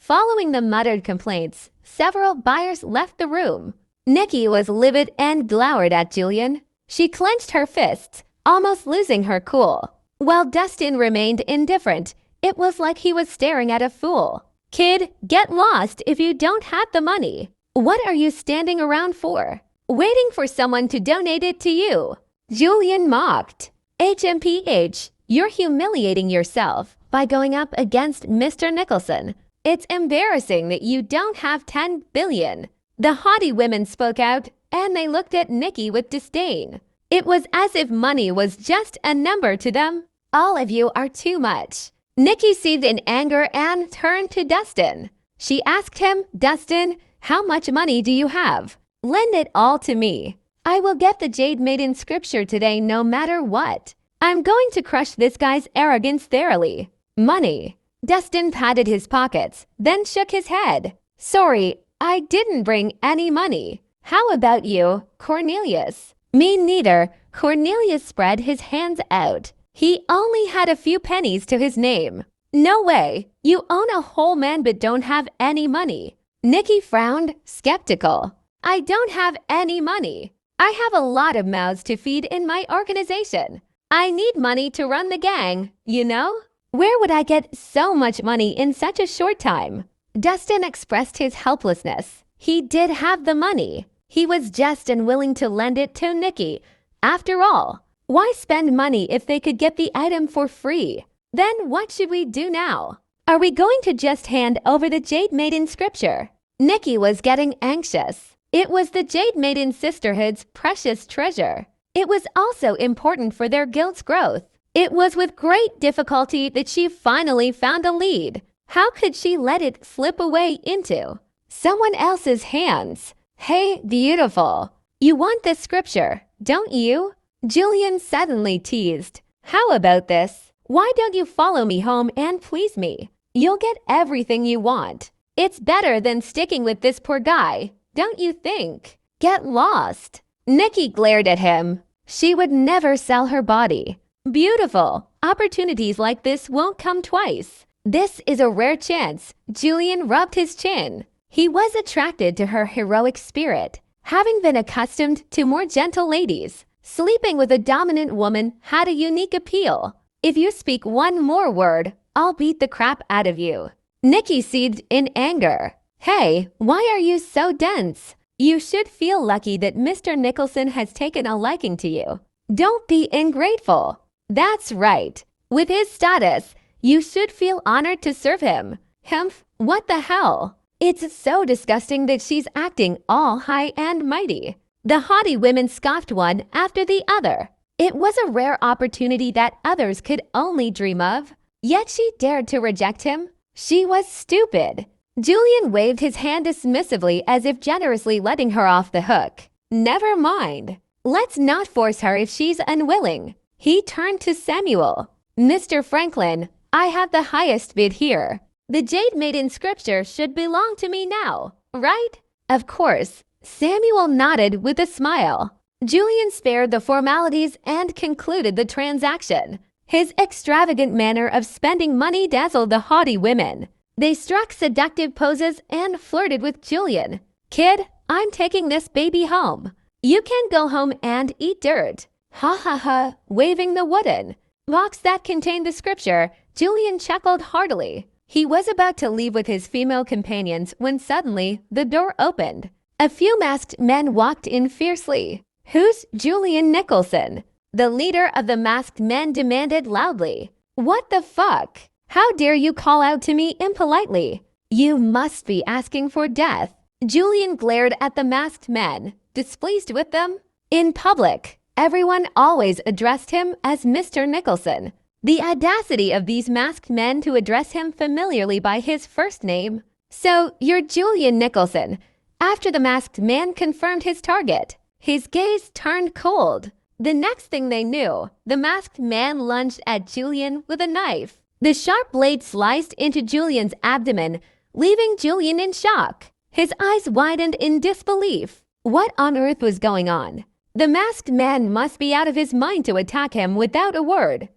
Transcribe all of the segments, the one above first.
Following the muttered complaints, several buyers left the room. Nikki was livid and glowered at Julian. She clenched her fists, almost losing her cool. While Dustin remained indifferent, it was like he was staring at a fool. "Kid, get lost if you don't have the money. What are you standing around for? Waiting for someone to donate it to you?" Julian mocked. "HMPH, you're humiliating yourself by going up against Mr. Nicholson. It's embarrassing that you don't have 10 billion. The haughty women spoke out, and they looked at Nikki with disdain. It was as if money was just a number to them. "All of you are too much." Nikki seethed in anger and turned to Dustin. She asked him, "Dustin, how much money do you have? Lend it all to me. I will get the Jade Maiden scripture today no matter what. I'm going to crush this guy's arrogance thoroughly." "Money." Dustin patted his pockets, then shook his head. "Sorry, I didn't bring any money. How about you, Cornelius?" "Me neither." Cornelius spread his hands out. He only had a few pennies to his name. "No way. You own a whole man but don't have any money." Nikki frowned, skeptical. "I don't have any money. I have a lot of mouths to feed in my organization. I need money to run the gang, you know? Where would I get so much money in such a short time?" Dustin expressed his helplessness. He did have the money. He was just unwilling to lend it to Nikki. After all, why spend money if they could get the item for free? "Then what should we do now? Are we going to just hand over the Jade Maiden scripture?" Nikki was getting anxious. It was the Jade Maiden Sisterhood's precious treasure. It was also important for their guild's growth. It was with great difficulty that she finally found a lead. How could she let it slip away into someone else's hands? "Hey, beautiful. You want this scripture, don't you?" Julian suddenly teased. "How about this? Why don't you follow me home and please me? You'll get everything you want. It's better than sticking with this poor guy, don't you think? Get lost." Nikki glared at him. She would never sell her body. "Beautiful. Opportunities like this won't come twice. This is a rare chance." Julian rubbed his chin. He was attracted to her heroic spirit. Having been accustomed to more gentle ladies, sleeping with a dominant woman had a unique appeal. "If you speak one more word, I'll beat the crap out of you." Nikki seethed in anger. "Hey, why are you so dense? You should feel lucky that Mr. Nicholson has taken a liking to you. Don't be ingrateful." "That's right. With his status, you should feel honored to serve him." "Humph, what the hell? It's so disgusting that she's acting all high and mighty." The haughty women scoffed one after the other. It was a rare opportunity that others could only dream of. Yet she dared to reject him. She was stupid. Julian waved his hand dismissively as if generously letting her off the hook. "Never mind. Let's not force her if she's unwilling." He turned to Samuel. "Mr. Franklin, I have the highest bid here. The Jade Maiden scripture should belong to me now, right?" "Of course." Samuel nodded with a smile. Julian spared the formalities and concluded the transaction. His extravagant manner of spending money dazzled the haughty women. They struck seductive poses and flirted with Julian. "Kid, I'm taking this baby home. You can go home and eat dirt." "Ha ha ha," waving the wooden box that contained the scripture, Julian chuckled heartily. He was about to leave with his female companions when suddenly the door opened. A few masked men walked in fiercely. "Who's Julian Nicholson?" The leader of the masked men demanded loudly. "What the fuck? How dare you call out to me impolitely? You must be asking for death." Julian glared at the masked men, displeased with them. In public, everyone always addressed him as Mr. Nicholson. The audacity of these masked men to address him familiarly by his first name. "So, you're Julian Nicholson." After the masked man confirmed his target, his gaze turned cold. The next thing they knew, the masked man lunged at Julian with a knife. The sharp blade sliced into Julian's abdomen, leaving Julian in shock. His eyes widened in disbelief. What on earth was going on? The masked man must be out of his mind to attack him without a word.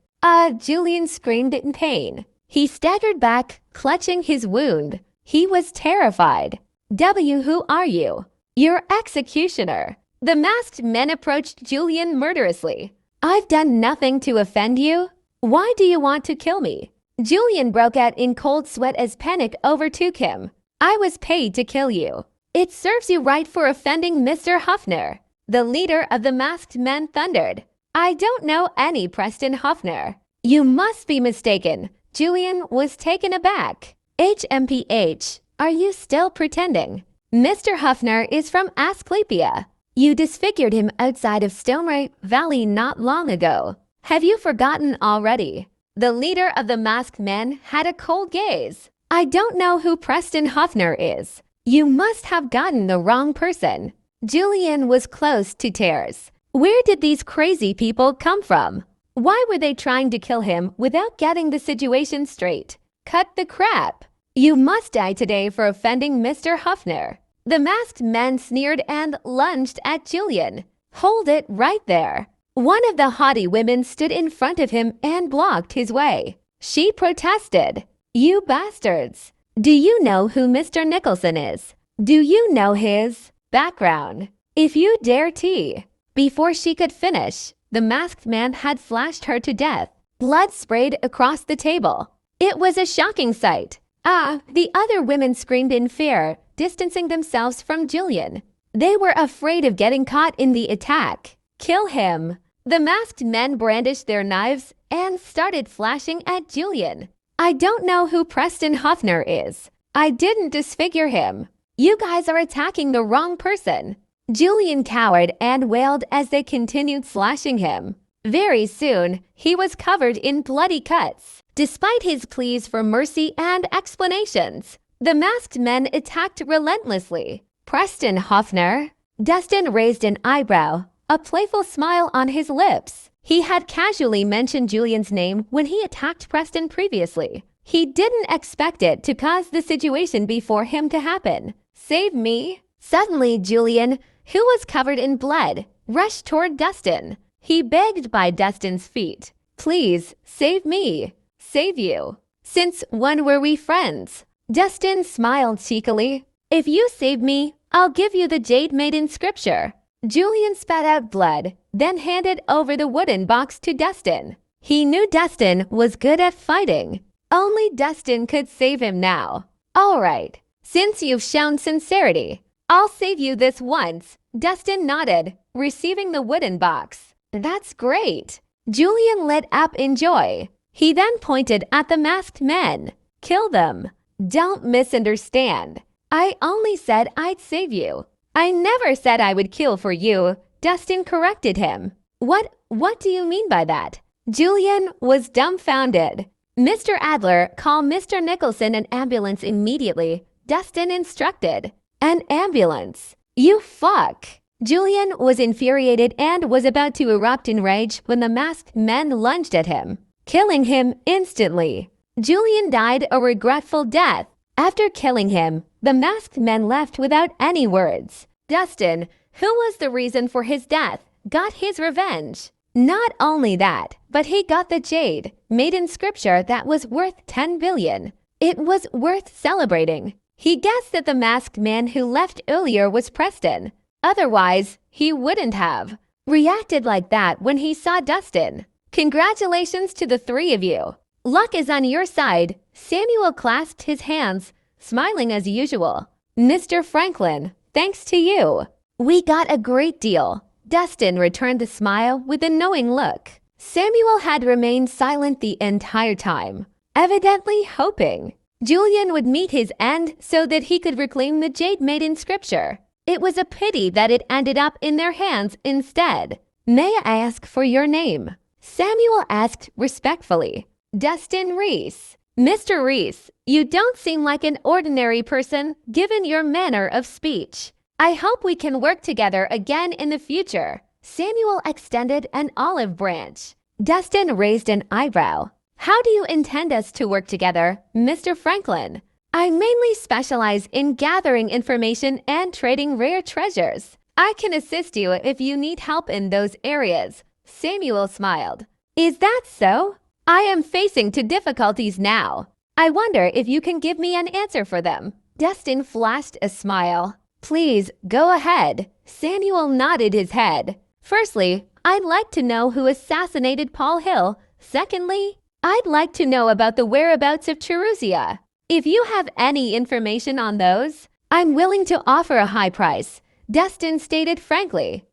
Julian screamed in pain. He staggered back, clutching his wound. He was terrified. Who are you? Your executioner. The masked men approached Julian murderously. I've done nothing to offend you. Why do you want to kill me? Julian broke out in cold sweat as panic overtook him. I was paid to kill you. It serves you right for offending Mr. Huffner. The leader of the masked men thundered. I don't know any Preston Huffner. You must be mistaken. Julian was taken aback. HMPH, are you still pretending? Mr. Huffner is from Asclepia. You disfigured him outside of Stoneway Valley not long ago. Have you forgotten already? The leader of the masked men had a cold gaze. I don't know who Preston Huffner is. You must have gotten the wrong person. Julian was close to tears. Where did these crazy people come from? Why were they trying to kill him without getting the situation straight? Cut the crap. You must die today for offending Mr. Huffner. The masked men sneered and lunged at Julian. Hold it right there. One of the haughty women stood in front of him and blocked his way. She protested. You bastards. Do you know who Mr. Nicholson is? Do you know his background? If you dare to. Before she could finish, the masked man had slashed her to death. Blood sprayed across the table. It was a shocking sight. The other women screamed in fear, distancing themselves from Julian. They were afraid of getting caught in the attack. Kill him. The masked men brandished their knives and started flashing at Julian. I don't know who Preston Huffner is. I didn't disfigure him. You guys are attacking the wrong person. Julian cowered and wailed as they continued slashing him. Very soon, he was covered in bloody cuts. Despite his pleas for mercy and explanations, the masked men attacked relentlessly. Preston Huffner. Dustin raised an eyebrow, a playful smile on his lips. He had casually mentioned Julian's name when he attacked Preston previously. He didn't expect it to cause the situation before him to happen. Save me. Suddenly, Julian, who was covered in blood, rushed toward Dustin. He begged by Dustin's feet. Please, save me. Save you. Since when were we friends? Dustin smiled cheekily. If you save me, I'll give you the Jade Maiden scripture. Julian spat out blood, then handed over the wooden box to Dustin. He knew Dustin was good at fighting. Only Dustin could save him now. All right, since you've shown sincerity, I'll save you this once. Dustin nodded, receiving the wooden box. That's great. Julian lit up in joy. He then pointed at the masked men. Kill them. Don't misunderstand. I only said I'd save you. I never said I would kill for you. Dustin corrected him. What do you mean by that? Julian was dumbfounded. Mr. Adler, call Mr. Nicholson an ambulance immediately. Dustin instructed. An ambulance. You fuck. Julian was infuriated and was about to erupt in rage when the masked men lunged at him, killing him instantly. Julian died a regretful death. After killing him, the masked men left without any words. Dustin, who was the reason for his death, got his revenge. Not only that, but he got the Jade Maiden scripture that was worth 10 billion. It was worth celebrating. He guessed that the masked man who left earlier was Preston. Otherwise, he wouldn't have reacted like that when he saw Dustin. Congratulations to the three of you. Luck is on your side. Samuel clasped his hands, smiling as usual. Mr. Franklin, thanks to you. We got a great deal. Dustin returned the smile with a knowing look. Samuel had remained silent the entire time, evidently hoping Julian would meet his end so that he could reclaim the Jade Maiden scripture. It was a pity that it ended up in their hands instead. May I ask for your name? Samuel asked respectfully. Dustin Reese. Mr. Reese, you don't seem like an ordinary person given your manner of speech. I hope we can work together again in the future. Samuel extended an olive branch. Dustin raised an eyebrow. How do you intend us to work together, Mr. Franklin? I mainly specialize in gathering information and trading rare treasures. I can assist you if you need help in those areas. Samuel smiled. Is that so? I am facing to difficulties now. I wonder if you can give me an answer for them. Destin flashed a smile. Please, go ahead. Samuel nodded his head. Firstly, I'd like to know who assassinated Paul Hill. Secondly, I'd like to know about the whereabouts of Cherussia. If you have any information on those, I'm willing to offer a high price, Destin stated frankly.